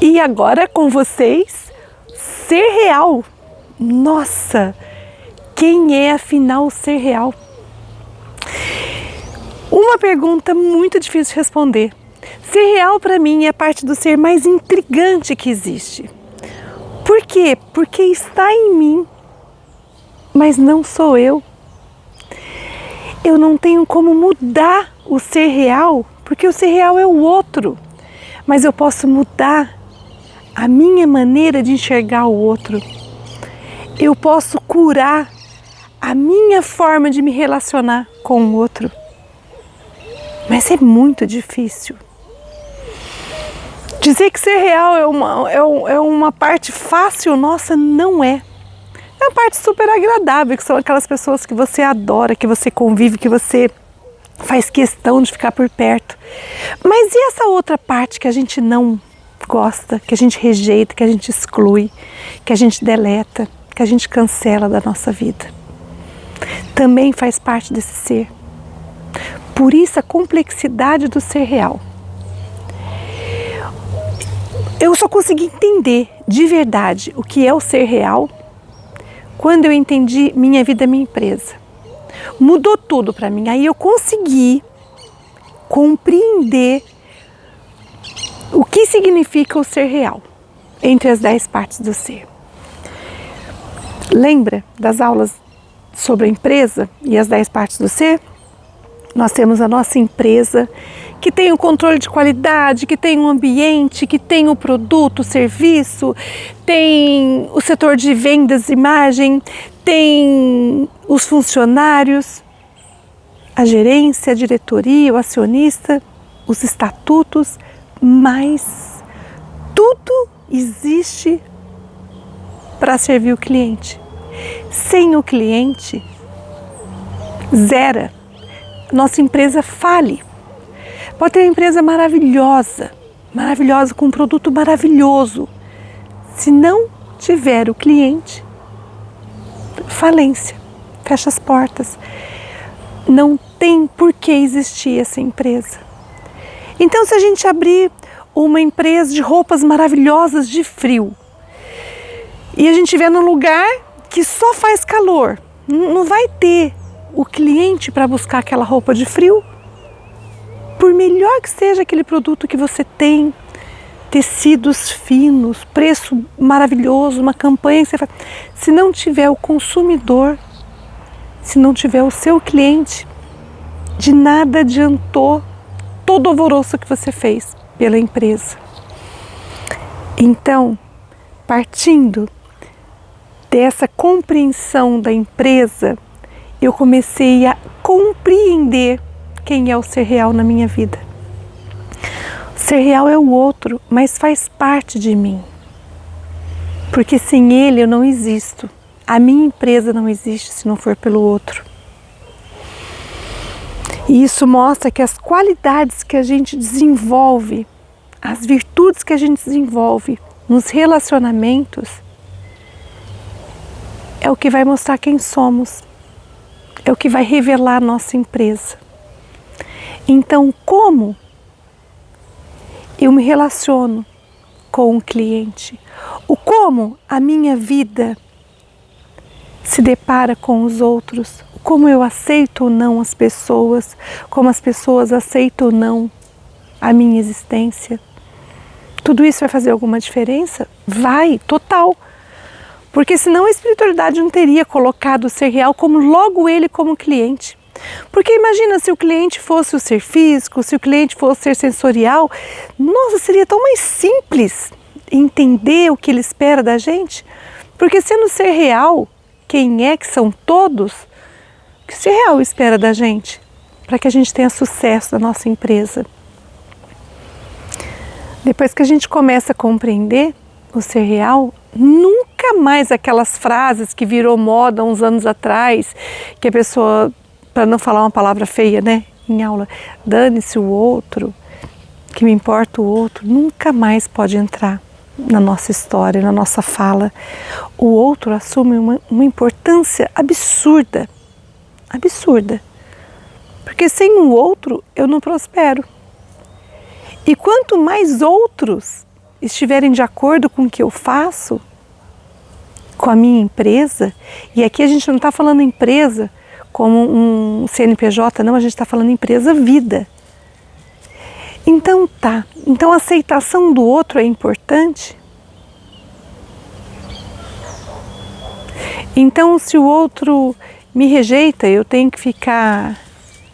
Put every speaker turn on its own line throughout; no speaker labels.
E agora com vocês, ser real. Nossa, quem é afinal o ser real? Uma pergunta muito difícil de responder. Ser real para mim é parte do ser mais intrigante que existe. Por quê? Porque está em mim, mas não sou eu. Eu não tenho como mudar o ser real, porque o ser real é o outro. Mas eu posso mudar a minha maneira de enxergar o outro. Eu posso curar a minha forma de me relacionar com o outro. Mas é muito difícil. Dizer que ser real é uma parte fácil, nossa, não é. É uma parte super agradável, que são aquelas pessoas que você adora, que você convive, que você faz questão de ficar por perto. Mas e essa outra parte que a gente não gosta, que a gente rejeita, que a gente exclui, que a gente deleta, que a gente cancela da nossa vida? Também faz parte desse ser. Por isso a complexidade do ser real. Eu só consegui entender de verdade o que é o ser real quando eu entendi minha vida, minha empresa. Mudou tudo para mim. Aí eu consegui compreender o que significa o ser real entre as 10 partes do ser. Lembra das aulas sobre a empresa e as 10 partes do ser? Nós temos a nossa empresa, que tem o controle de qualidade, que tem um ambiente, que tem o produto, o serviço, tem o setor de vendas, imagem, tem os funcionários, a gerência, a diretoria, o acionista, os estatutos, mas tudo existe para servir o cliente. Sem o cliente, zera. Nossa empresa fale. Pode ter uma empresa maravilhosa, com um produto maravilhoso. Se não tiver o cliente, falência, fecha as portas. Não tem por que existir essa empresa. Então, se a gente abrir uma empresa de roupas maravilhosas de frio e a gente estiver num lugar que só faz calor, não vai ter o cliente para buscar aquela roupa de frio. Por melhor que seja aquele produto que você tem, tecidos finos, preço maravilhoso, uma campanha que você faz, se não tiver o consumidor, se não tiver o seu cliente, de nada adiantou todo o alvoroço que você fez pela empresa. Então, partindo dessa compreensão da empresa, eu comecei a compreender quem é o ser real na minha vida. O ser real é o outro, mas faz parte de mim. Porque sem ele eu não existo. A minha empresa não existe se não for pelo outro. E isso mostra que as qualidades que a gente desenvolve, as virtudes que a gente desenvolve nos relacionamentos, é o que vai mostrar quem somos. É o que vai revelar a nossa empresa. Então, como eu me relaciono com o cliente? O como a minha vida se depara com os outros? Como eu aceito ou não as pessoas? Como as pessoas aceitam ou não a minha existência? Tudo isso vai fazer alguma diferença? Vai, total. Porque senão a espiritualidade não teria colocado o ser real como logo ele como cliente. Porque imagina se o cliente fosse o ser físico, se o cliente fosse o ser sensorial, nossa, seria tão mais simples entender o que ele espera da gente. Porque sendo ser real, quem é que são todos, o que o ser real espera da gente? Para que a gente tenha sucesso na nossa empresa. Depois que a gente começa a compreender o ser real, nunca mais aquelas frases que virou moda uns anos atrás, que a pessoa, para não falar uma palavra feia, né, em aula, dane-se o outro, que me importa o outro, nunca mais pode entrar na nossa história, na nossa fala. O outro assume uma importância absurda, porque sem o outro eu não prospero. E quanto mais outros estiverem de acordo com o que eu faço, com a minha empresa, e aqui a gente não está falando empresa como um CNPJ, não, a gente está falando empresa vida. Então tá, então a aceitação do outro é importante. Então se o outro me rejeita, eu tenho que ficar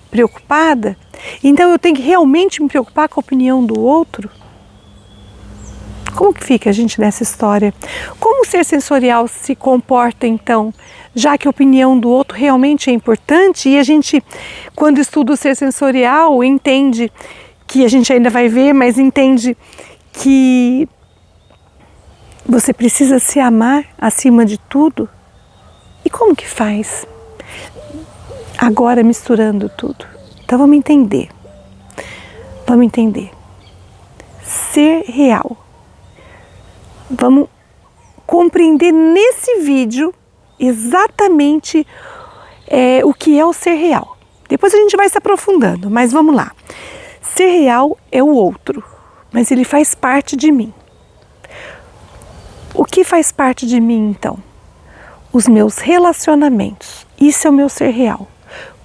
preocupada? Então eu tenho que realmente me preocupar com a opinião do outro? Como que fica a gente nessa história? Como o ser sensorial se comporta então, já que a opinião do outro realmente é importante e a gente, quando estuda o ser sensorial, entende que a gente ainda vai ver, mas entende que você precisa se amar acima de tudo? E como que faz? Agora misturando tudo. Então vamos entender. Vamos entender. Ser real. Vamos compreender nesse vídeo exatamente o que é o ser real. Depois a gente vai se aprofundando, mas vamos lá. Ser real é o outro, mas ele faz parte de mim. O que faz parte de mim então? Os meus relacionamentos. Isso é o meu ser real.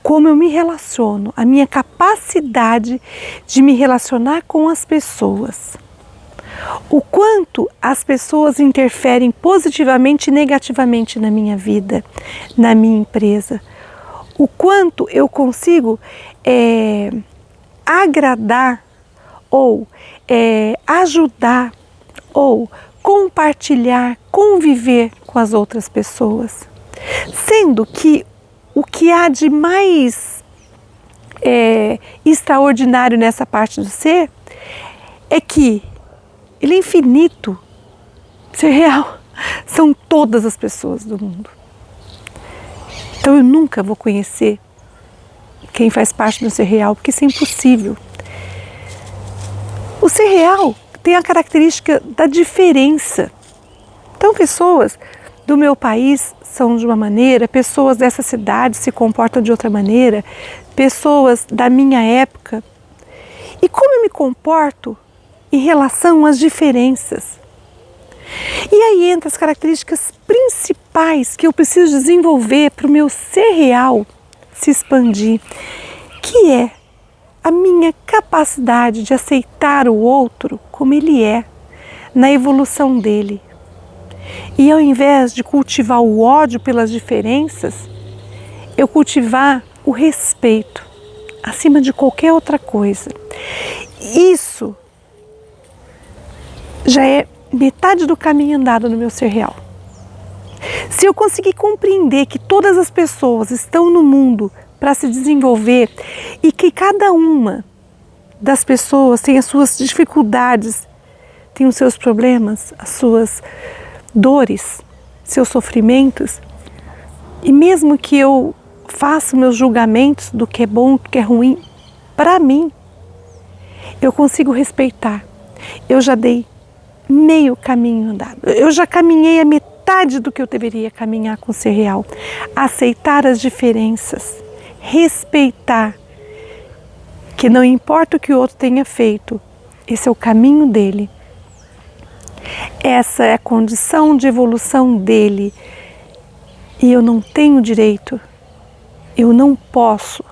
Como eu me relaciono, a minha capacidade de me relacionar com as pessoas. O quanto as pessoas interferem positivamente e negativamente na minha vida, na minha empresa. O quanto eu consigo agradar ou ajudar ou compartilhar, conviver com as outras pessoas. Sendo que o que há de mais extraordinário nessa parte do ser é que ele é infinito, ser real, são todas as pessoas do mundo. Então eu nunca vou conhecer quem faz parte do ser real, porque isso é impossível. O ser real tem a característica da diferença. Então pessoas do meu país são de uma maneira, pessoas dessa cidade se comportam de outra maneira, pessoas da minha época. E como eu me comporto em relação às diferenças? E aí entram as características principais que eu preciso desenvolver para o meu ser real se expandir, que é a minha capacidade de aceitar o outro como ele é, na evolução dele. E ao invés de cultivar o ódio pelas diferenças, eu cultivar o respeito acima de qualquer outra coisa. Isso já é metade do caminho andado no meu ser real. Se eu conseguir compreender que todas as pessoas estão no mundo para se desenvolver e que cada uma das pessoas tem as suas dificuldades, tem os seus problemas, as suas dores, seus sofrimentos, e mesmo que eu faça meus julgamentos do que é bom, do que é ruim, para mim, eu consigo respeitar. Eu já dei meio caminho andado. Eu já caminhei a metade do que eu deveria caminhar com o ser real. Aceitar as diferenças, respeitar que não importa o que o outro tenha feito, esse é o caminho dele. Essa é a condição de evolução dele. E eu não tenho direito, eu não posso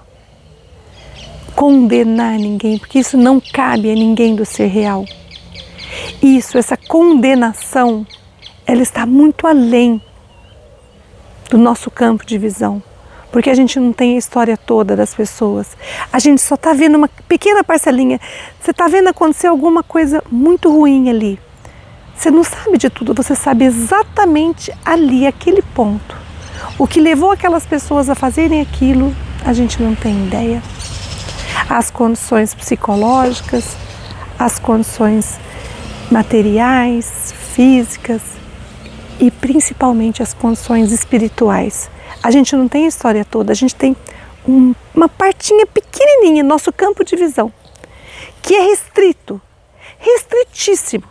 condenar ninguém, porque isso não cabe a ninguém do ser real. Isso, essa condenação, ela está muito além do nosso campo de visão, porque a gente não tem a história toda das pessoas. A gente só está vendo uma pequena parcelinha. Você está vendo acontecer alguma coisa muito ruim ali. Você não sabe de tudo, você sabe exatamente ali, aquele ponto. O que levou aquelas pessoas a fazerem aquilo, a gente não tem ideia. As condições psicológicas, as condições materiais, físicas e principalmente as condições espirituais. A gente não tem a história toda, a gente tem uma partinha pequenininha, nosso campo de visão, que é restrito, restritíssimo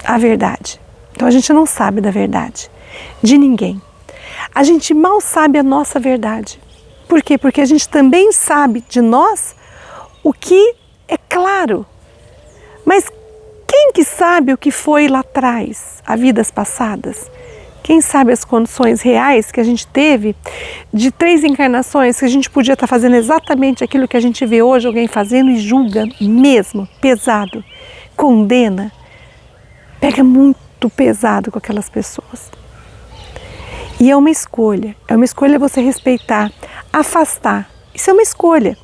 à verdade. Então a gente não sabe da verdade de ninguém. A gente mal sabe a nossa verdade. Por quê? Porque a gente também sabe de nós o que é claro. Mas quem que sabe o que foi lá atrás, a vidas passadas? Quem sabe as condições reais que a gente teve de 3 encarnações, que a gente podia estar fazendo exatamente aquilo que a gente vê hoje alguém fazendo e julga mesmo, pesado, condena, pega muito pesado com aquelas pessoas. E é uma escolha você respeitar, afastar, isso é uma escolha.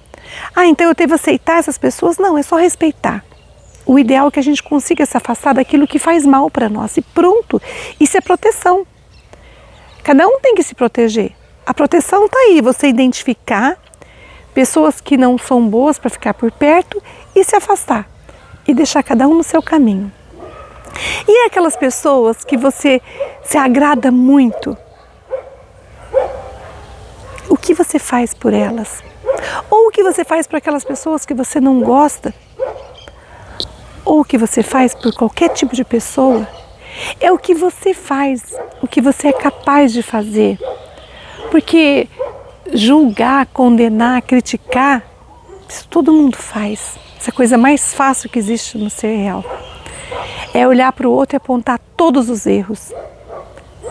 Então eu devo aceitar essas pessoas? Não, é só respeitar. O ideal é que a gente consiga se afastar daquilo que faz mal para nós e pronto, isso é proteção. Cada um tem que se proteger. A proteção está aí, você identificar pessoas que não são boas para ficar por perto e se afastar. E deixar cada um no seu caminho. E aquelas pessoas que você se agrada muito, o que você faz por elas? Ou o que você faz por aquelas pessoas que você não gosta? Ou o que você faz por qualquer tipo de pessoa? É o que você faz, o que você é capaz de fazer. Porque julgar, condenar, criticar, isso todo mundo faz. Essa é a coisa mais fácil que existe no ser real. É olhar para o outro e apontar todos os erros,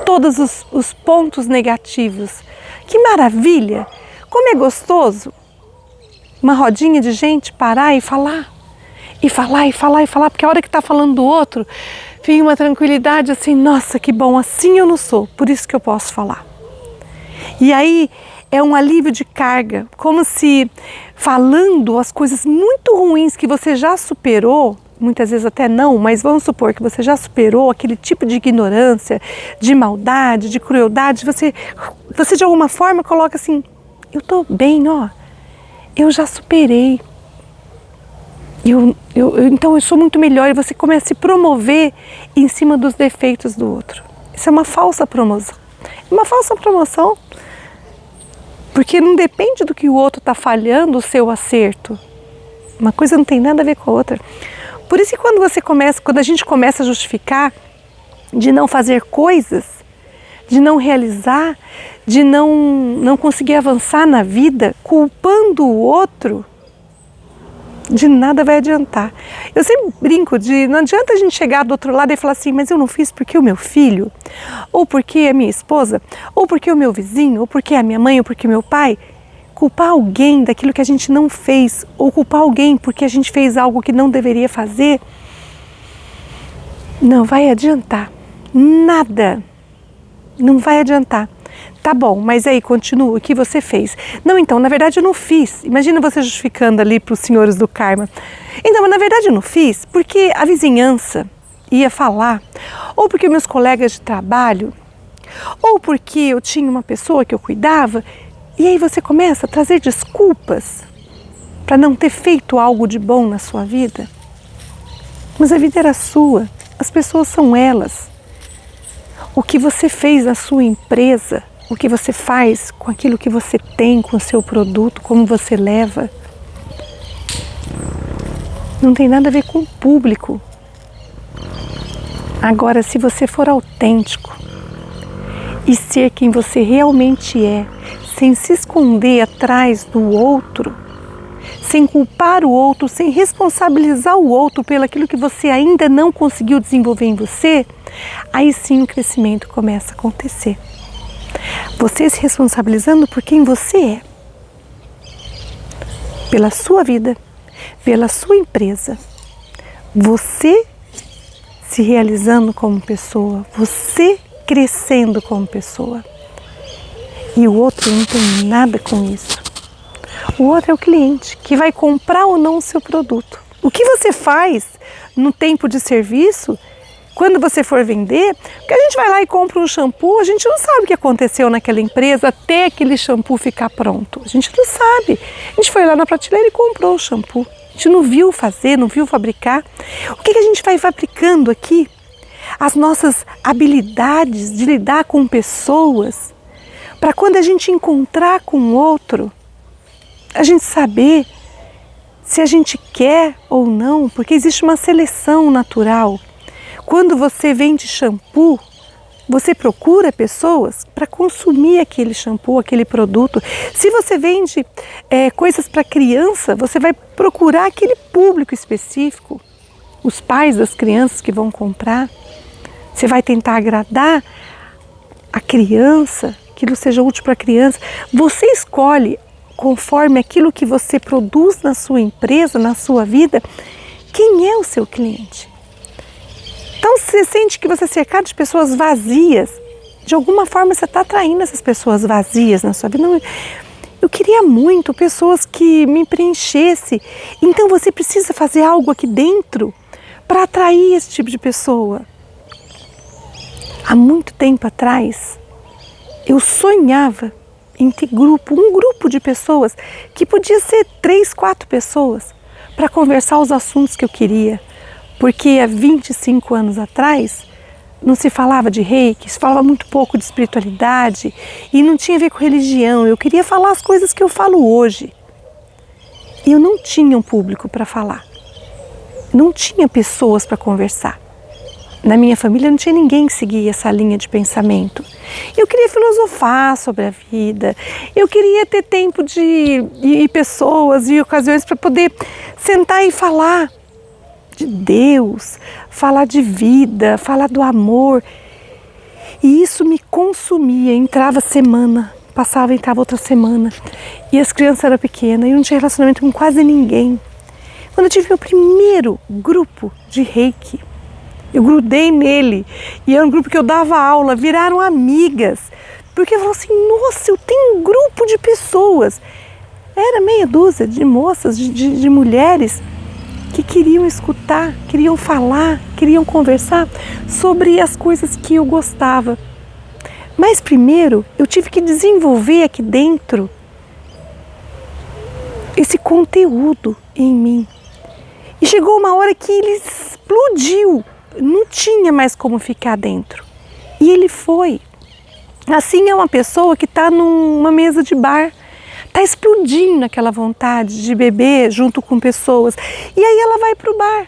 todos os pontos negativos. Que maravilha! Como é gostoso uma rodinha de gente parar e falar. E falar, e falar, e falar, porque a hora que está falando do outro, vem uma tranquilidade assim, nossa, que bom, assim eu não sou, por isso que eu posso falar. E aí é um alívio de carga, como se falando as coisas muito ruins que você já superou, muitas vezes até não, mas vamos supor que você já superou aquele tipo de ignorância, de maldade, de crueldade, você de alguma forma coloca assim, eu estou bem, ó, eu já superei. Então eu sou muito melhor, e você começa a se promover em cima dos defeitos do outro. Isso é uma falsa promoção. Uma falsa promoção, porque não depende do que o outro está falhando, o seu acerto. Uma coisa não tem nada a ver com a outra. Por isso que quando a gente começa a justificar de não fazer coisas, de não realizar, de não conseguir avançar na vida, culpando o outro, de nada vai adiantar. Eu sempre brinco não adianta a gente chegar do outro lado e falar assim, mas eu não fiz porque o meu filho, ou porque a minha esposa, ou porque o meu vizinho, ou porque a minha mãe, ou porque o meu pai. Culpar alguém daquilo que a gente não fez, ou culpar alguém porque a gente fez algo que não deveria fazer, não vai adiantar. Nada. Não vai adiantar. Tá bom, mas aí continua, o que você fez? Não, então, na verdade eu não fiz. Imagina você justificando ali para os senhores do karma. Então, na verdade eu não fiz porque a vizinhança ia falar, ou porque meus colegas de trabalho, ou porque eu tinha uma pessoa que eu cuidava, e aí você começa a trazer desculpas para não ter feito algo de bom na sua vida. Mas a vida era sua, as pessoas são elas. O que você fez na sua empresa, o que você faz com aquilo que você tem, com o seu produto, como você leva, não tem nada a ver com o público. Agora, se você for autêntico e ser quem você realmente é, sem se esconder atrás do outro, sem culpar o outro, sem responsabilizar o outro pelo aquilo que você ainda não conseguiu desenvolver em você, aí sim o crescimento começa a acontecer. Você se responsabilizando por quem você é, pela sua vida, pela sua empresa, você se realizando como pessoa, você crescendo como pessoa. E o outro não tem nada com isso. O outro é o cliente que vai comprar ou não o seu produto. O que você faz no tempo de serviço, quando você for vender, porque a gente vai lá e compra um shampoo, a gente não sabe o que aconteceu naquela empresa até aquele shampoo ficar pronto. A gente não sabe. A gente foi lá na prateleira e comprou o shampoo. A gente não viu fazer, não viu fabricar. O que a gente vai fabricando aqui? As nossas habilidades de lidar com pessoas, para quando a gente encontrar com o outro, a gente saber se a gente quer ou não, porque existe uma seleção natural. Quando você vende shampoo, você procura pessoas para consumir aquele shampoo, aquele produto. Se você vende coisas para criança, você vai procurar aquele público específico. os pais das crianças que vão comprar. Você vai tentar agradar a criança, aquilo seja útil para a criança. Você escolhe, conforme aquilo que você produz na sua empresa, na sua vida, quem é o seu cliente. Então, se você sente que você é cercado de pessoas vazias, de alguma forma você está atraindo essas pessoas vazias na sua vida. Não, eu queria muito pessoas que me preenchessem. Então você precisa fazer algo aqui dentro para atrair esse tipo de pessoa. Há muito tempo atrás, eu sonhava em ter um grupo de pessoas, que podia ser 3, 4 pessoas, para conversar os assuntos que eu queria. Porque há 25 anos atrás, não se falava de reiki, se falava muito pouco de espiritualidade e não tinha a ver com religião. Eu queria falar as coisas que eu falo hoje. E eu não tinha um público para falar. Não tinha pessoas para conversar. Na minha família não tinha ninguém que seguia essa linha de pensamento. Eu queria filosofar sobre a vida. Eu queria ter tempo e pessoas e ocasiões para poder sentar e falar de Deus, falar de vida, falar do amor. E isso me consumia. Entrava semana, entrava outra semana. E as crianças eram pequenas e eu não tinha relacionamento com quase ninguém. Quando eu tive meu primeiro grupo de reiki, eu grudei nele. E era um grupo que eu dava aula, viraram amigas. Porque eu falei assim, nossa, eu tenho um grupo de pessoas. Era meia dúzia de moças, de mulheres que queriam escutar, queriam falar, queriam conversar sobre as coisas que eu gostava. Mas primeiro eu tive que desenvolver aqui dentro esse conteúdo em mim. E chegou uma hora que ele explodiu, não tinha mais como ficar dentro. E ele foi. Assim é uma pessoa que está numa mesa de bar, está explodindo aquela vontade de beber junto com pessoas. E aí ela vai para o bar.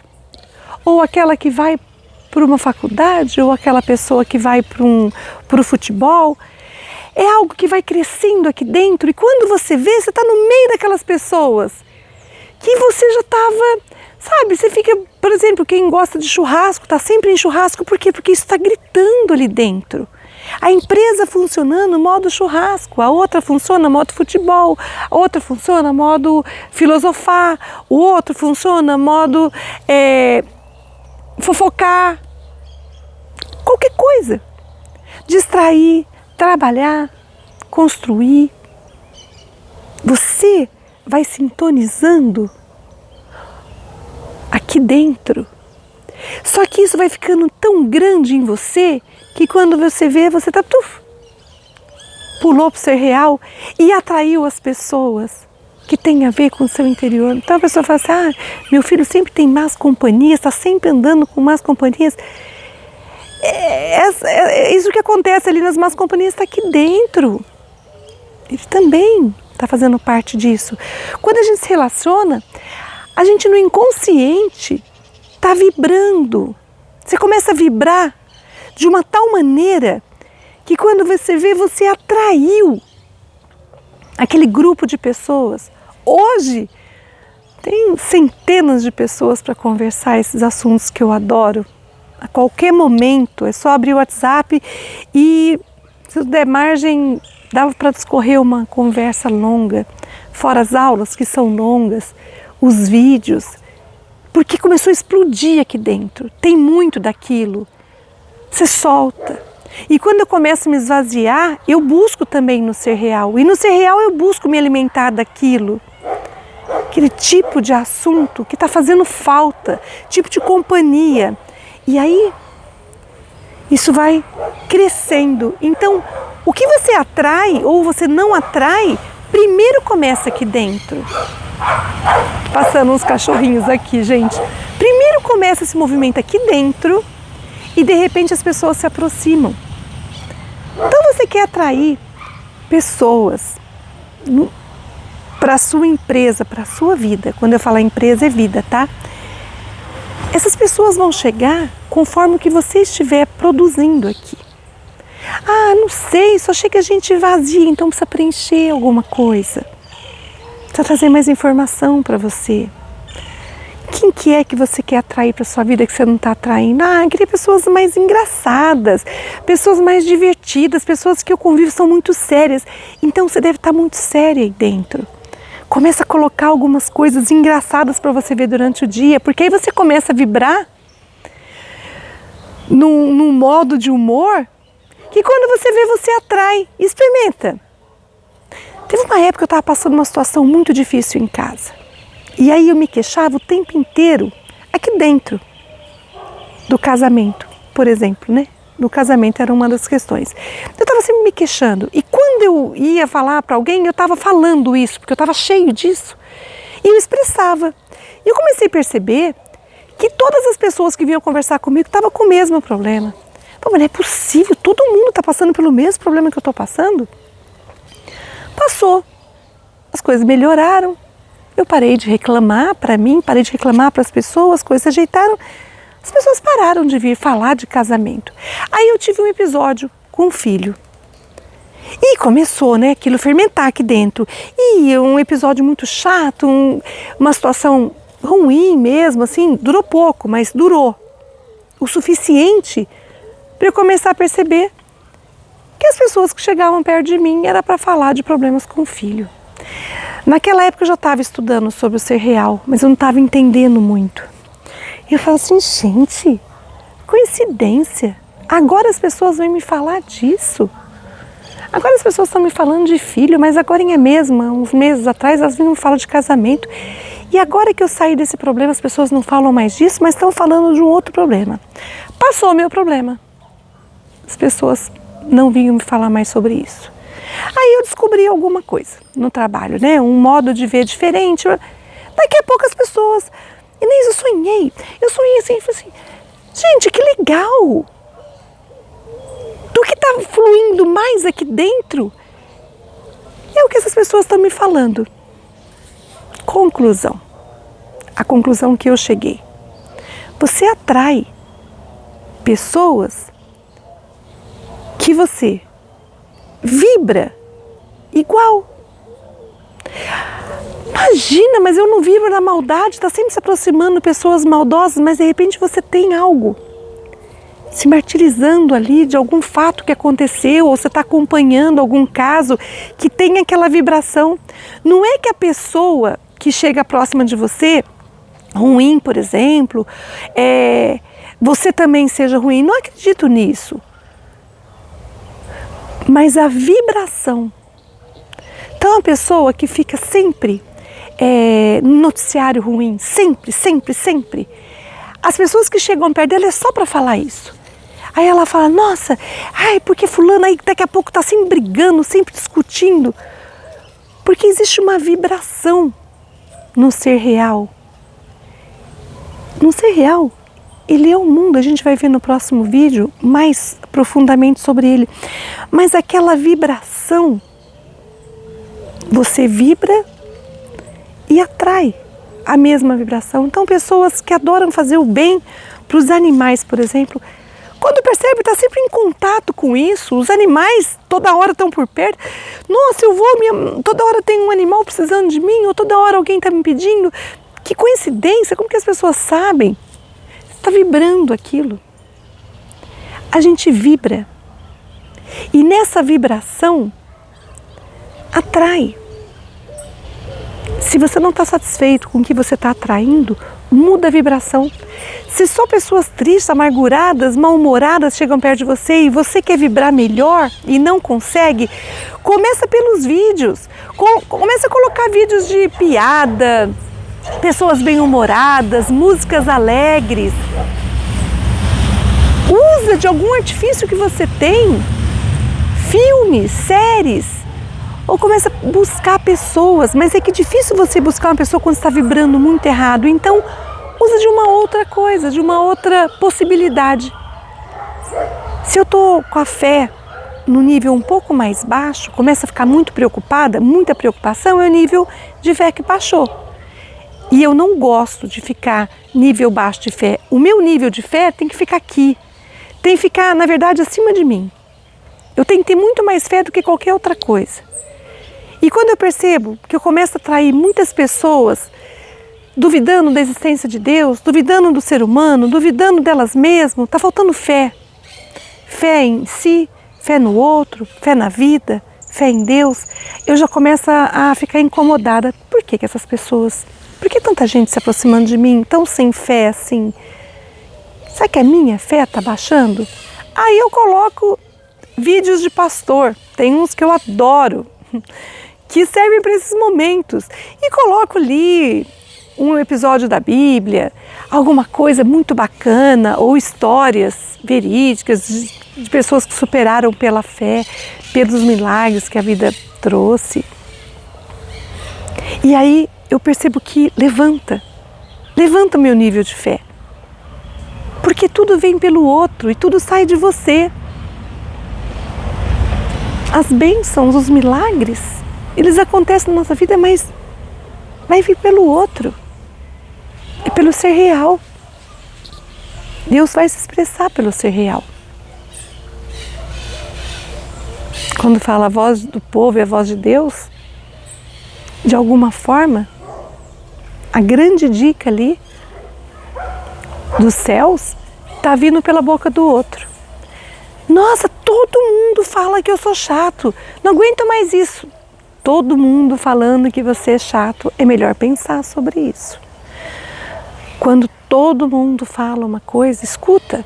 Ou aquela que vai para uma faculdade, ou aquela pessoa que vai para o futebol. É algo que vai crescendo aqui dentro. E quando você vê, você está no meio daquelas pessoas que você já estava, sabe? Você fica, por exemplo, quem gosta de churrasco, está sempre em churrasco. Por quê? Porque isso está gritando ali dentro. A empresa funcionando modo churrasco, a outra funciona modo futebol, a outra funciona modo filosofar, o outro funciona modo fofocar, qualquer coisa. Distrair, trabalhar, construir. Você vai sintonizando aqui dentro. Só que isso vai ficando tão grande em você que quando você vê, você pulou para o ser real e atraiu as pessoas que têm a ver com o seu interior. Então a pessoa fala assim, meu filho sempre tem más companhias, está sempre andando com más companhias. Isso que acontece ali nas más companhias está aqui dentro. Ele também está fazendo parte disso. Quando a gente se relaciona, a gente no inconsciente está vibrando. Você começa a vibrar de uma tal maneira que quando você vê, você atraiu aquele grupo de pessoas. Hoje tem centenas de pessoas para conversar esses assuntos que eu adoro. A qualquer momento é só abrir o WhatsApp e, se der margem, dava para discorrer uma conversa longa, fora as aulas que são longas, os vídeos, porque começou a explodir aqui dentro. Tem muito daquilo. Você solta. E quando eu começo a me esvaziar, eu busco também no ser real. E no ser real eu busco me alimentar daquilo. Aquele tipo de assunto que está fazendo falta, tipo de companhia. E aí, isso vai crescendo. Então, o que você atrai ou você não atrai, primeiro começa aqui dentro. Passando uns cachorrinhos aqui, gente. Primeiro começa esse movimento aqui dentro. E de repente as pessoas se aproximam. Então você quer atrair pessoas para a sua empresa, para a sua vida. Quando eu falar empresa é vida, tá? Essas pessoas vão chegar conforme o que você estiver produzindo aqui. Não sei, só chega gente vazia, então precisa preencher alguma coisa. Precisa trazer mais informação para você. Quem que é que você quer atrair para sua vida que você não está atraindo? Ah, eu queria pessoas mais engraçadas, pessoas mais divertidas, pessoas que eu convivo são muito sérias. Então você deve estar muito séria aí dentro. Começa a colocar algumas coisas engraçadas para você ver durante o dia, porque aí você começa a vibrar num modo de humor que quando você vê, você atrai. Experimenta. Teve uma época que eu estava passando uma situação muito difícil em casa. E aí eu me queixava o tempo inteiro, aqui dentro do casamento, por exemplo, né? No casamento era uma das questões. Eu estava sempre me queixando. E quando eu ia falar para alguém, eu estava falando isso, porque eu estava cheio disso. E eu expressava. E eu comecei a perceber que todas as pessoas que vinham conversar comigo estavam com o mesmo problema. Pô, mas não é possível, todo mundo está passando pelo mesmo problema que eu estou passando. Passou. As coisas melhoraram. Eu parei de reclamar para mim, parei de reclamar para as pessoas, as coisas se ajeitaram. As pessoas pararam de vir falar de casamento. Aí eu tive um episódio com um filho. E começou, né, aquilo fermentar aqui dentro. E um episódio muito chato, uma situação ruim mesmo, assim, durou pouco, mas durou o suficiente para eu começar a perceber que as pessoas que chegavam perto de mim era para falar de problemas com o filho. Naquela época eu já estava estudando sobre o ser real, mas eu não estava entendendo muito. E eu falo assim, gente, coincidência, agora as pessoas vêm me falar disso. Agora as pessoas estão me falando de filho, mas agora em mesma, uns meses atrás, elas vinham me falar de casamento. E agora que eu saí desse problema, as pessoas não falam mais disso, mas estão falando de um outro problema. Passou o meu problema. As pessoas não vinham me falar mais sobre isso. Aí eu descobri alguma coisa no trabalho, né? Um modo de ver diferente. Daqui a pouco as pessoas... E nem isso eu sonhei assim, falei assim, gente, que legal! Do que está fluindo mais aqui dentro é o que essas pessoas estão me falando. Conclusão. A conclusão que eu cheguei. Você atrai pessoas que você vibra igual. Imagina, mas eu não vibro na maldade, está sempre se aproximando de pessoas maldosas, mas de repente você tem algo se martirizando ali de algum fato que aconteceu, ou você está acompanhando algum caso que tem aquela vibração. Não é que a pessoa que chega próxima de você, ruim, por exemplo, você também seja ruim. Não acredito nisso. Mas a vibração. Então a pessoa que fica sempre no noticiário ruim, sempre, sempre, sempre, as pessoas que chegam perto dela é só para falar isso. Aí ela fala, nossa, porque fulano aí daqui a pouco está sempre brigando, sempre discutindo. Porque existe uma vibração no ser real. No ser real, ele é o mundo, a gente vai ver no próximo vídeo mais profundamente sobre ele. Mas aquela vibração, você vibra e atrai a mesma vibração. Então pessoas que adoram fazer o bem para os animais, por exemplo, quando percebe, está sempre em contato com isso. Os animais toda hora estão por perto. Nossa, toda hora tem um animal precisando de mim, ou toda hora alguém está me pedindo. Que coincidência, como que as pessoas sabem? Está vibrando aquilo. A gente vibra. E nessa vibração, atrai. Se você não está satisfeito com o que você está atraindo, muda a vibração. Se só pessoas tristes, amarguradas, mal-humoradas chegam perto de você e você quer vibrar melhor e não consegue, começa pelos vídeos. Começa a colocar vídeos de piada, pessoas bem-humoradas, músicas alegres. Usa de algum artifício que você tem, filmes, séries. Ou começa a buscar pessoas, mas é que é difícil você buscar uma pessoa quando está vibrando muito errado. Então, usa de uma outra coisa, de uma outra possibilidade. Se eu estou com a fé no nível um pouco mais baixo, começa a ficar muito preocupada, muita preocupação, é o nível de fé que baixou. E eu não gosto de ficar nível baixo de fé. O meu nível de fé tem que ficar aqui. Tem que ficar, na verdade, acima de mim. Eu tenho que ter muito mais fé do que qualquer outra coisa. E quando eu percebo que eu começo a atrair muitas pessoas duvidando da existência de Deus, duvidando do ser humano, duvidando delas mesmas, está faltando fé. Fé em si, fé no outro, fé na vida, fé em Deus. Eu já começo a ficar incomodada. Por que essas pessoas, por que tanta gente se aproximando de mim, tão sem fé assim? Será que a minha fé está baixando? Aí eu coloco vídeos de pastor, tem uns que eu adoro, que servem para esses momentos. E coloco ali um episódio da Bíblia, alguma coisa muito bacana, ou histórias verídicas de pessoas que superaram pela fé, pelos milagres que a vida trouxe. E aí eu percebo que levanta o meu nível de fé. Porque tudo vem pelo outro e tudo sai de você. As bênçãos, os milagres, eles acontecem na nossa vida, mas vai vir pelo outro. É pelo ser real. Deus vai se expressar pelo ser real. Quando fala a voz do povo e a voz de Deus, de alguma forma, a grande dica ali dos céus está vindo pela boca do outro. Nossa, todo mundo fala que eu sou chato, não aguento mais isso. Todo mundo falando que você é chato, é melhor pensar sobre isso. Quando todo mundo fala uma coisa, escuta,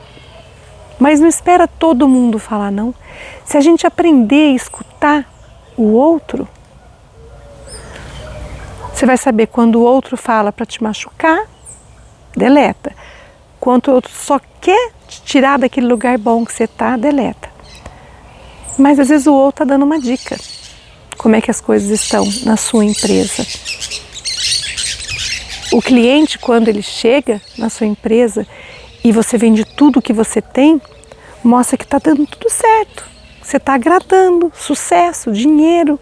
mas não espera todo mundo falar não. Se a gente aprender a escutar o outro, você vai saber quando o outro fala para te machucar, deleta. Quando o outro só quer te tirar daquele lugar bom que você está, deleta. Mas às vezes o outro está dando uma dica. Como é que as coisas estão na sua empresa? O cliente, quando ele chega na sua empresa e você vende tudo que você tem, mostra que está dando tudo certo. Você está agradando, sucesso, dinheiro.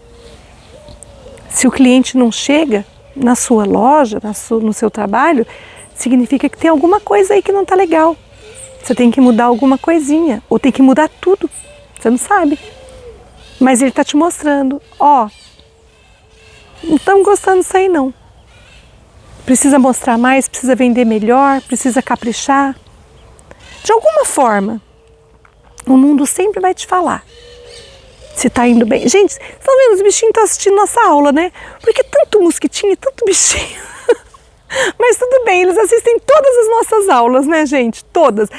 Se o cliente não chega na sua loja, no seu trabalho, significa que tem alguma coisa aí que não está legal. Você tem que mudar alguma coisinha, ou tem que mudar tudo. Você não sabe. Mas ele está te mostrando, ó, não estamos gostando disso aí não. Precisa mostrar mais, precisa vender melhor, precisa caprichar. De alguma forma, o mundo sempre vai te falar se está indo bem. Gente, vocês estão vendo, os bichinhos estão assistindo nossa aula, né? Porque tanto mosquitinho e tanto bichinho. Mas tudo bem, eles assistem todas as nossas aulas, né, gente? Todas.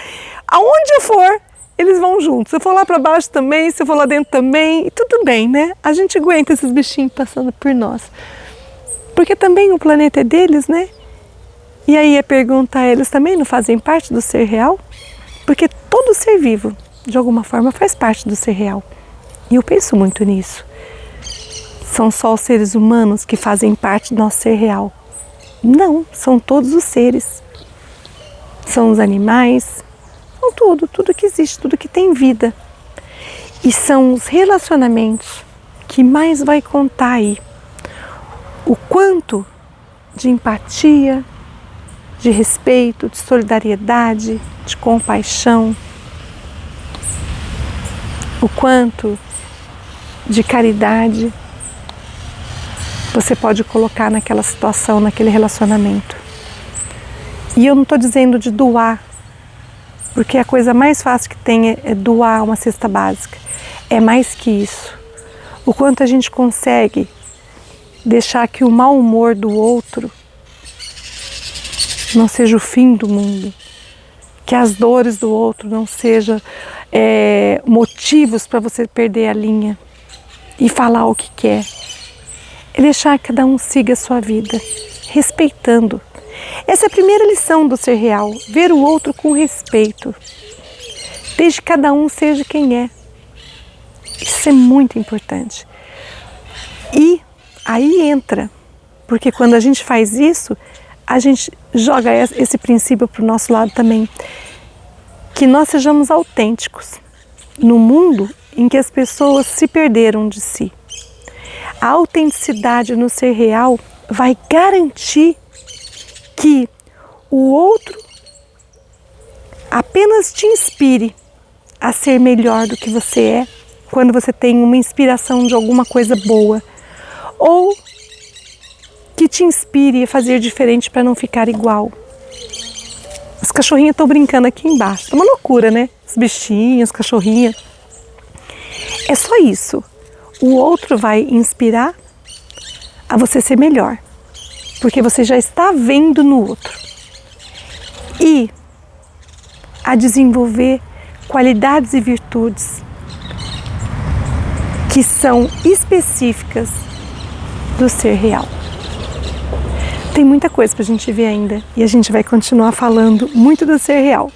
Aonde eu for, eles vão juntos. Se eu for lá para baixo também, se eu for lá dentro também, e tudo bem, né? A gente aguenta esses bichinhos passando por nós. Porque também o planeta é deles, né? E aí a pergunta é, eles também não fazem parte do ser real? Porque todo ser vivo, de alguma forma, faz parte do ser real. E eu penso muito nisso. São só os seres humanos que fazem parte do nosso ser real. Não, são todos os seres. São os animais, são tudo que existe, tudo que tem vida. E são os relacionamentos que mais vai contar aí. O quanto de empatia, de respeito, de solidariedade, de compaixão, o quanto de caridade você pode colocar naquela situação, naquele relacionamento. E eu não estou dizendo de doar, porque a coisa mais fácil que tem é doar uma cesta básica. É mais que isso. O quanto a gente consegue deixar que o mau humor do outro não seja o fim do mundo, que as dores do outro não sejam motivos para você perder a linha e falar o que quer. É deixar que cada um siga a sua vida, respeitando. Essa é a primeira lição do ser real, ver o outro com respeito, desde que cada um seja quem é. Isso é muito importante. E aí entra, porque quando a gente faz isso, a gente joga esse princípio para o nosso lado também, que nós sejamos autênticos no mundo em que as pessoas se perderam de si. A autenticidade no ser real vai garantir que o outro apenas te inspire a ser melhor do que você é, quando você tem uma inspiração de alguma coisa boa, ou que te inspire a fazer diferente para não ficar igual. As cachorrinhas estão brincando aqui embaixo. É uma loucura, né? Os bichinhos, cachorrinha. É só isso. O outro vai inspirar a você ser melhor. Porque você já está vendo no outro. E a desenvolver qualidades e virtudes que são específicas do ser real. Tem muita coisa para a gente ver ainda e a gente vai continuar falando muito do ser real.